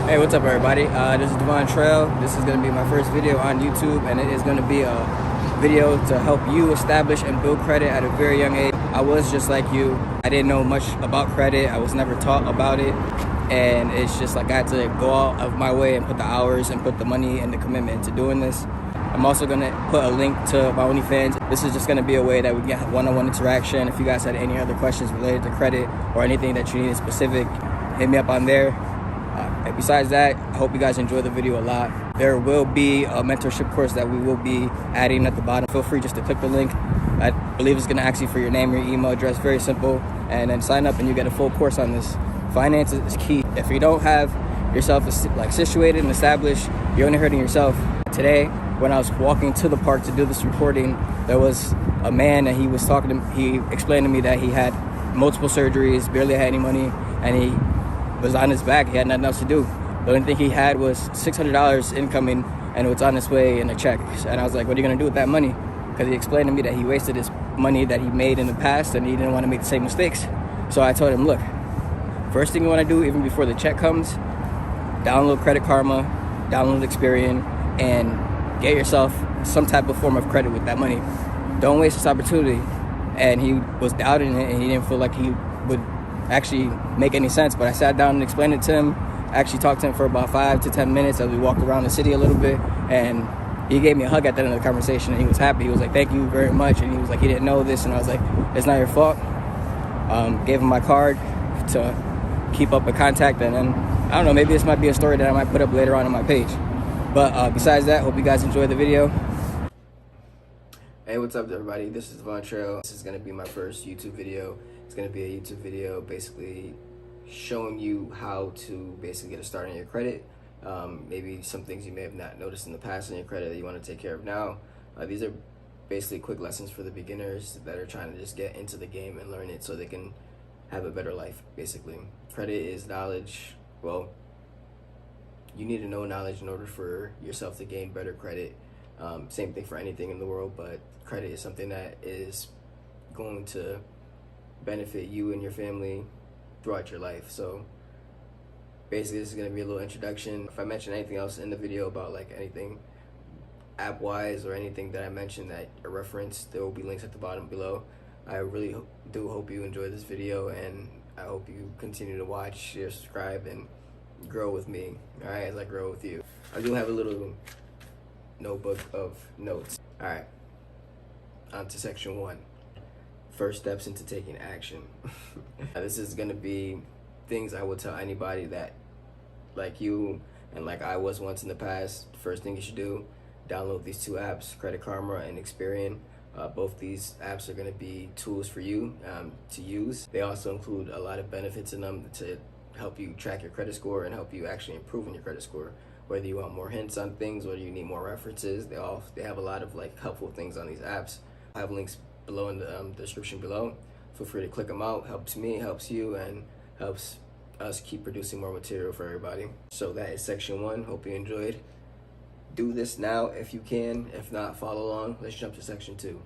Hey, what's up everybody? This is Devon Trail. This is going to be my first video on YouTube, and it is going to be a video to help you establish and build credit at a very young age. I was just like you. I didn't know much about credit. I was never taught about it, and it's just like I had to go out of my way and put the hours and put the money and the commitment into doing this. I'm also going to put a link to my OnlyFans. This is just going to be a way that we can get one-on-one interaction. If you guys had any other questions related to credit or anything that you needed specific, hit me up on there. And besides that, I hope you guys enjoy the video a lot. There will be a mentorship course that we will be adding at the bottom. Feel free just to click the link. I believe it's going to ask you for your name, your email address, very simple, and then sign up and you get a full course on this. Finance is key. If you don't have yourself like situated and established, you're only hurting yourself. Today, when I was walking to the park to do this recording, there was a man and he explained to me that he had multiple surgeries, barely had any money, and he was on his back. He had nothing else to do. The only thing he had was $600 incoming, and it was on its way in a check. And I was like, what are you gonna do with that money? Because he explained to me that he wasted his money that he made in the past and he didn't want to make the same mistakes. So I told him, look, first thing you want to do, even before the check comes, download Credit Karma, download Experian, and get yourself some type of form of credit with that money. Don't waste this opportunity. And he was doubting it, and he didn't feel like he would actually make any sense, but I sat down and explained it to him. I actually talked to him for about 5 to 10 minutes as we walked around the city a little bit, and he gave me a hug at the end of the conversation, and he was happy. He was like, thank you very much, and he was like, he didn't know this, and I was like, it's not your fault. Gave him my card to keep up in contact, and then, I don't know, maybe this might be a story that I might put up later on my page. But besides that, hope you guys enjoy the video. Hey, what's up everybody? This is Devon Trail. This is going to be my first YouTube video. It's going to be a YouTube video basically showing you how to basically get a start on your credit. Maybe some things you may have not noticed in the past in your credit that you want to take care of now. These are basically quick lessons for the beginners that are trying to just get into the game and learn it so they can have a better life, basically. Credit is knowledge. Well, you need to know knowledge in order for yourself to gain better credit. Same thing for anything in the world, but credit is something that is going to benefit you and your family throughout your life. So basically this is going to be a little introduction. If I mention anything else in the video about like anything app wise or anything that I mentioned that a reference, there will be links at the bottom below. I really do hope you enjoy this video, and I hope you continue to watch, share, subscribe, and grow with me, all right, as I grow with you. I do have a little notebook of notes. All right, on to section 1. First steps into taking action. This is gonna be things I would tell anybody that, like you and like I was once in the past. First thing you should do, download these 2 apps, Credit Karma and Experian. Both these apps are gonna be tools for you to use. They also include a lot of benefits in them to help you track your credit score and help you actually improve on your credit score. Whether you want more hints on things, whether you need more references, they have a lot of like helpful things on these apps. I have links below in the description below. Feel free to click them out. Helps me, helps you, and helps us keep producing more material for everybody. So that is section 1. Hope you enjoyed. Do this now if you can. If not, follow along. Let's jump to section 2.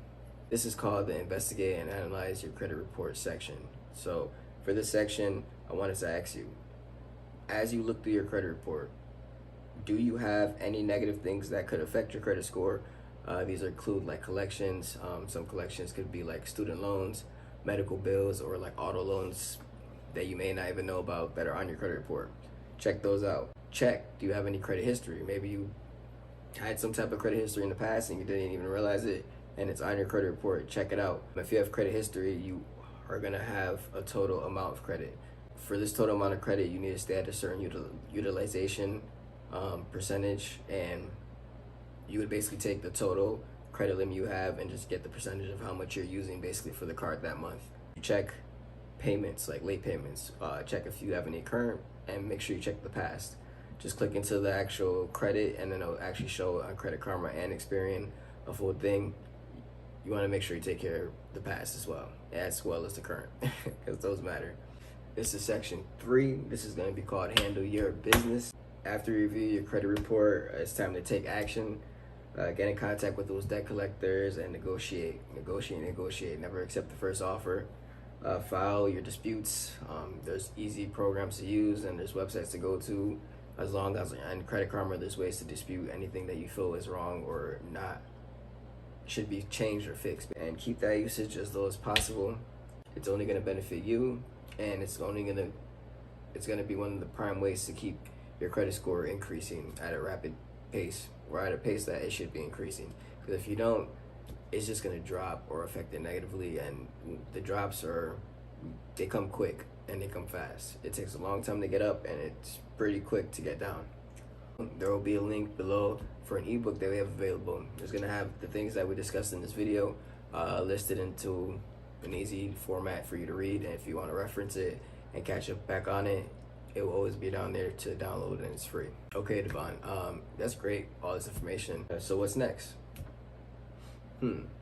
This is called the Investigate and Analyze Your Credit Report section. So for this section, I wanted to ask you, as you look through your credit report, do you have any negative things that could affect your credit score? These include like collections. Some collections could be like student loans, medical bills, or like auto loans that you may not even know about that are on your credit report. Check those out. Check, do you have any credit history? Maybe you had some type of credit history in the past and you didn't even realize it, and it's on your credit report. Check it out. If you have credit history, you are gonna have a total amount of credit. For this total amount of credit, you need to stay at a certain utilization percentage, and you would basically take the total credit limit you have and just get the percentage of how much you're using basically for the card that month. You check payments, like late payments. Check if you have any current, and make sure you check the past. Just click into the actual credit, and then it'll actually show on Credit Karma and Experian a full thing. You want to make sure you take care of the past as well as the current, because those matter. This is section 3. This is going to be called Handle Your Business. After you review your credit report, it's time to take action. Get in contact with those debt collectors and negotiate. Never accept the first offer. File your disputes. There's easy programs to use, and there's websites to go to as long as on Credit Karma there's ways to dispute anything that you feel is wrong or not should be changed or fixed, and keep that usage as low as possible. It's only going to benefit you, and it's going to be one of the prime ways to keep your credit score increasing at a rapid pace, or at a pace that it should be increasing. Because if you don't, it's just going to drop or affect it negatively, and the drops they come quick and they come fast. It takes a long time to get up, and it's pretty quick to get down. There will be a link below for an ebook that we have available. It's going to have the things that we discussed in this video listed into an easy format for you to read, and if you want to reference it and catch up back on it, it will always be down there to download, and it's free. Okay, Devon, that's great, all this information. So what's next?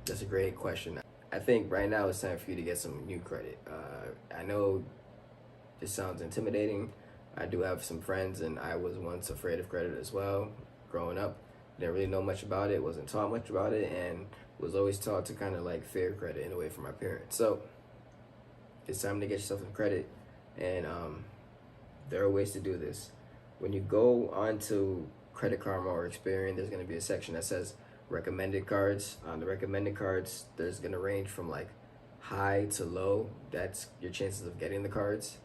That's a great question. I think right now it's time for you to get some new credit. I know this sounds intimidating. I do have some friends, and I was once afraid of credit as well. Growing up, didn't really know much about it, wasn't taught much about it, and was always taught to kind of like fear credit in a way from my parents. So it's time to get yourself some credit, and there are ways to do this. When you go onto Credit Karma or Experian, there's going to be a section that says recommended cards. On the recommended cards, there's going to range from like high to low. That's your chances of getting the cards.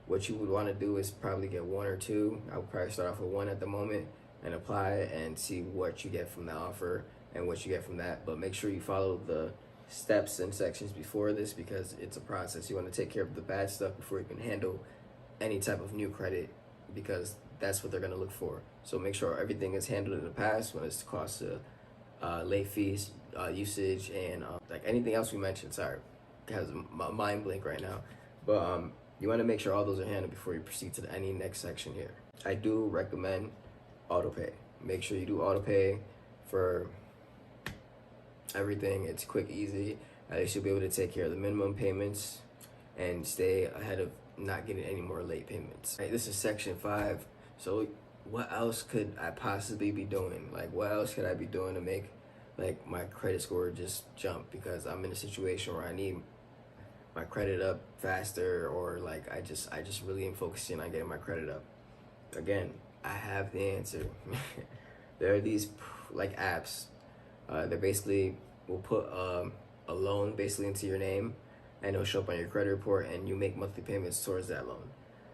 What you would want to do is probably get one or two. I would probably start off with one at the moment and apply it and see what you get from the offer and what you get from that. But make sure you follow the steps and sections before this, because it's a process. You want to take care of the bad stuff before you can handle any type of new credit, because that's what they're going to look for. So make sure everything is handled in the past when it's cost of late fees, usage, and like anything else we mentioned. Sorry, has my mind blank right now. But you want to make sure all those are handled before you proceed to any next section here. I do recommend autopay. Make sure you do autopay for everything. It's quick, easy. At least you'll be able to take care of the minimum payments and stay ahead of not getting any more late payments. Right, this is section 5. So what else could I possibly be doing? Like, what else could I be doing to make like my credit score just jump? Because I'm in a situation where I need my credit up faster, or like I just really am focusing on getting my credit up. Again, I have the answer. There are these like apps that basically will put a loan basically into your name, and it'll show up on your credit report, and you make monthly payments towards that loan.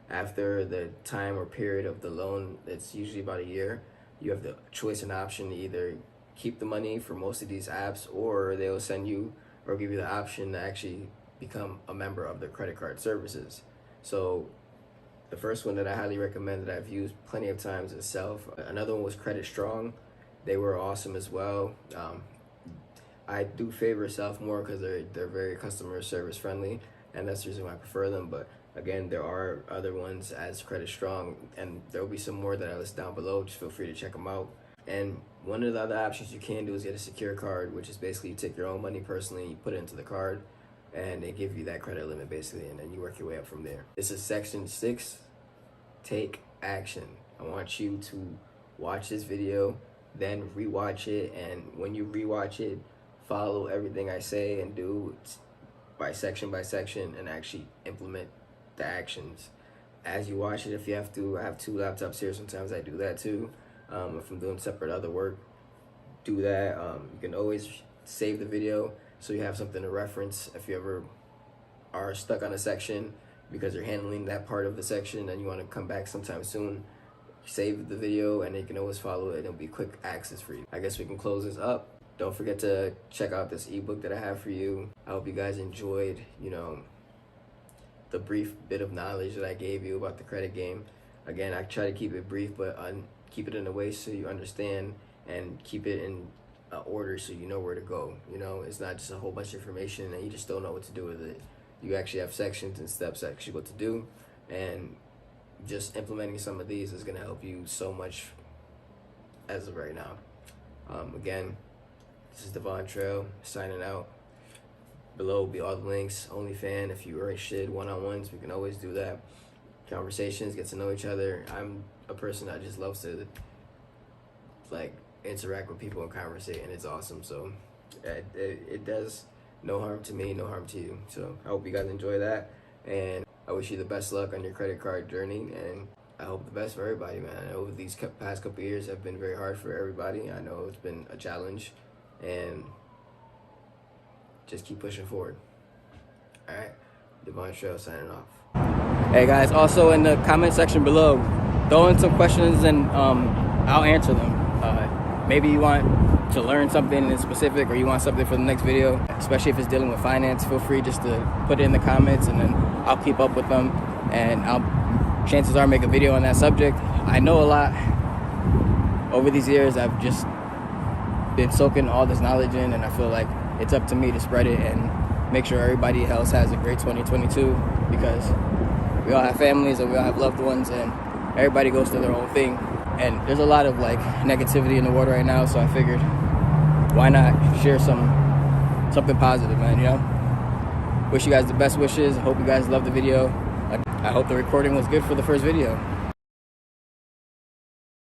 After the time or period of the loan, it's usually about a year, you have the choice and option to either keep the money for most of these apps, or they'll send you or give you the option to actually become a member of their credit card services. So the first one that I highly recommend, that I've used plenty of times, is Self. Another one was Credit Strong. They were awesome as well. I do favor Self more because they're very customer service friendly, and that's the reason why I prefer them. But again, there are other ones as Credit Strong, and there will be some more that I list down below. Just feel free to check them out. And one of the other options you can do is get a secure card, which is basically you take your own money personally, you put it into the card, and they give you that credit limit basically, and then you work your way up from there. This is section 6, take action. I want you to watch this video, then rewatch it, and when you rewatch it, follow everything I say and do by section, and actually implement the actions as you watch it. If you have to, I have 2 laptops here, sometimes I do that too. If I'm doing separate other work, do that. You can always save the video so you have something to reference if you ever are stuck on a section because you're handling that part of the section and you want to come back sometime soon. Save the video and you can always follow it. It'll be quick access for you. I guess we can close this up. Don't forget to check out this ebook that I have for you. I hope you guys enjoyed, the brief bit of knowledge that I gave you about the credit game. Again, I try to keep it brief, but keep it in a way so you understand, and keep it in order so you know where to go. It's not just a whole bunch of information and you just don't know what to do with it. You actually have sections and steps actually what to do, and just implementing some of these is going to help you so much as of right now. Again, this is Devon Trail signing out. Below will be all the links. OnlyFans, if you are interested, one-on-ones, we can always do that. Conversations, get to know each other. I'm a person that just loves to interact with people and conversate, and it's awesome. So it does no harm to me, no harm to you. So I hope you guys enjoy that, and I wish you the best luck on your credit card journey, and I hope the best for everybody, man. I know these past couple years have been very hard for everybody. I know it's been a challenge, and just keep pushing forward. All right, Devon Trail signing off. Hey guys, also in the comment section below, throw in some questions and I'll answer them. Maybe you want to learn something in specific, or you want something for the next video, especially if it's dealing with finance. Feel free just to put it in the comments, and then I'll keep up with them, and chances are make a video on that subject. I know a lot. Over these years, I've just been soaking all this knowledge in, and I feel like it's up to me to spread it and make sure everybody else has a great 2022, because we all have families and we all have loved ones, and everybody goes through their own thing. And there's a lot of like negativity in the world right now, so I figured, why not share something positive, man, you know? Wish you guys the best wishes. I hope you guys loved the video. I hope the recording was good for the first video.